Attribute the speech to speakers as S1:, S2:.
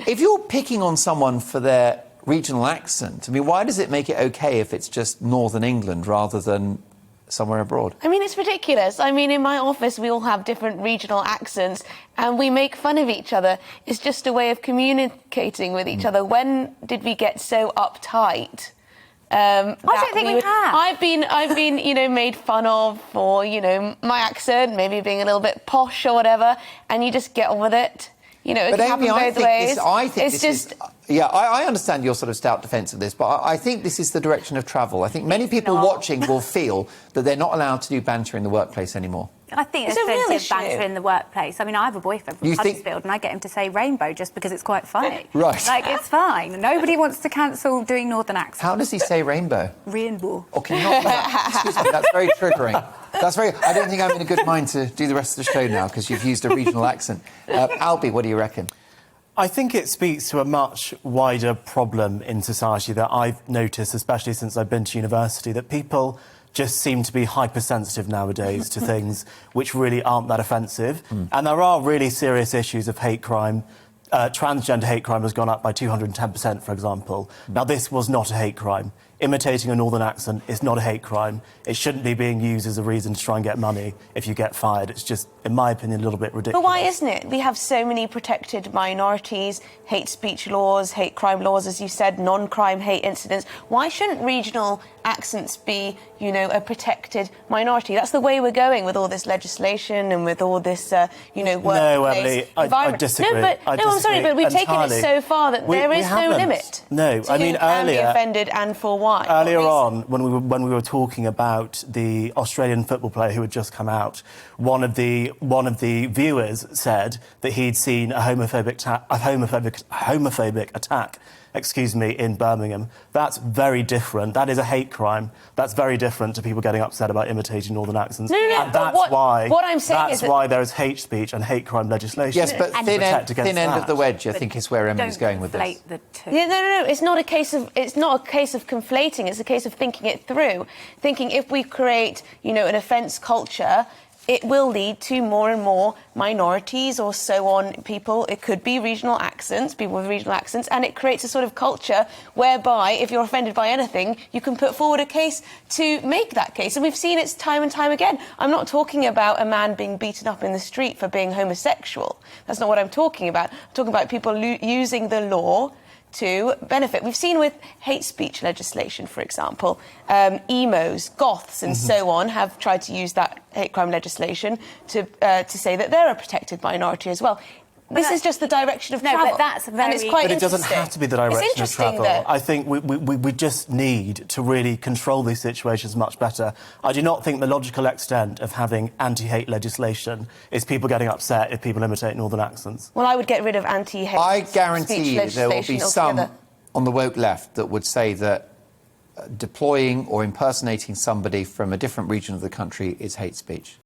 S1: If you're picking on someone for their regional accent, I mean, why does it make it OK if it's just Northern England rather than somewhere abroad?
S2: I mean, it's ridiculous. I mean, in my office, we all have different regional accents and we make fun of each other. It's just a way of communicating with each other. When did we get so uptight?
S3: I don't think we have.
S2: I've been, you know, made fun of for, you know, my accent, maybe being a little bit posh or whatever, and you just get on with it. You know, it can happen both ways.
S1: I understand your sort of stout defence of this, but I think this is the direction of travel. I think many people watching will feel that they're not allowed to do banter in the workplace anymore.
S3: I think there's plenty of banter in the workplace. I mean, I have a boyfriend from Huddersfield and I get him to say rainbow just because it's quite funny.
S1: Right.
S3: Like, it's fine. Nobody wants to cancel doing Northern accents.
S1: How does he say rainbow?
S3: Rainbow.
S1: Oh, can you not do that? Excuse me, that's very triggering. I don't think I'm in a good mind to do the rest of the show now because you've used a regional accent. Albie, what do you reckon?
S4: I think it speaks to a much wider problem in society that I've noticed, especially since I've been to university, that people just seem to be hypersensitive nowadays to things which really aren't that offensive. And there are really serious issues of hate crime. Transgender hate crime has gone up by 210%, for example. Now, this was not a hate crime. Imitating a Northern accent is not a hate crime. It shouldn't be being used as a reason to try and get money if you get fired. It's just, in my opinion, a little bit ridiculous.
S2: But why isn't it? We have so many protected minorities, hate speech laws, hate crime laws, as you said, non-crime hate incidents. Why shouldn't regional accents be, you know, a protected minority? That's the way we're going with all this legislation and with all this, you know, workplace
S4: No, Emily, I disagree.
S2: I'm sorry, but we've taken it so far that there is no limit.
S4: No, I mean,
S2: earlier... Can be offended and for why.
S4: Earlier on, when we were talking about the Australian football player who had just come out, one of the viewers said that he'd seen a homophobic attack, in Birmingham. That's very different. That is a hate crime. That's very different to people getting upset about imitating Northern accents.
S2: No,
S4: and that's why there is hate speech and hate crime legislation.
S1: Yes, but thin end of the wedge, I think, is where Emily's going with this.
S3: The two.
S2: Yeah, no. It's not a case of conflating. It's a case of thinking it through. Thinking if we create, you know, an offence culture, it will lead to more and more minorities or so on people. It could be regional accents, people with regional accents, and it creates a sort of culture whereby if you're offended by anything, you can put forward a case to make that case. And we've seen it time and time again. I'm not talking about a man being beaten up in the street for being homosexual. That's not what I'm talking about. I'm talking about people using the law to benefit. We've seen with hate speech legislation, for example, emos, goths and so on have tried to use that hate crime legislation to say that they're a protected minority as well. This is just the direction of travel.
S3: But that's very...
S2: And it's quite
S4: But it doesn't have to be the direction of travel.
S2: Though.
S4: I think we just need to really control these situations much better. I do not think the logical extent of having anti-hate legislation is people getting upset if people imitate Northern accents.
S2: Well, I would get rid of anti-hate
S1: I guarantee you there will be some
S2: altogether.
S1: on the woke left that would say that deploying or impersonating somebody from a different region of the country is hate speech.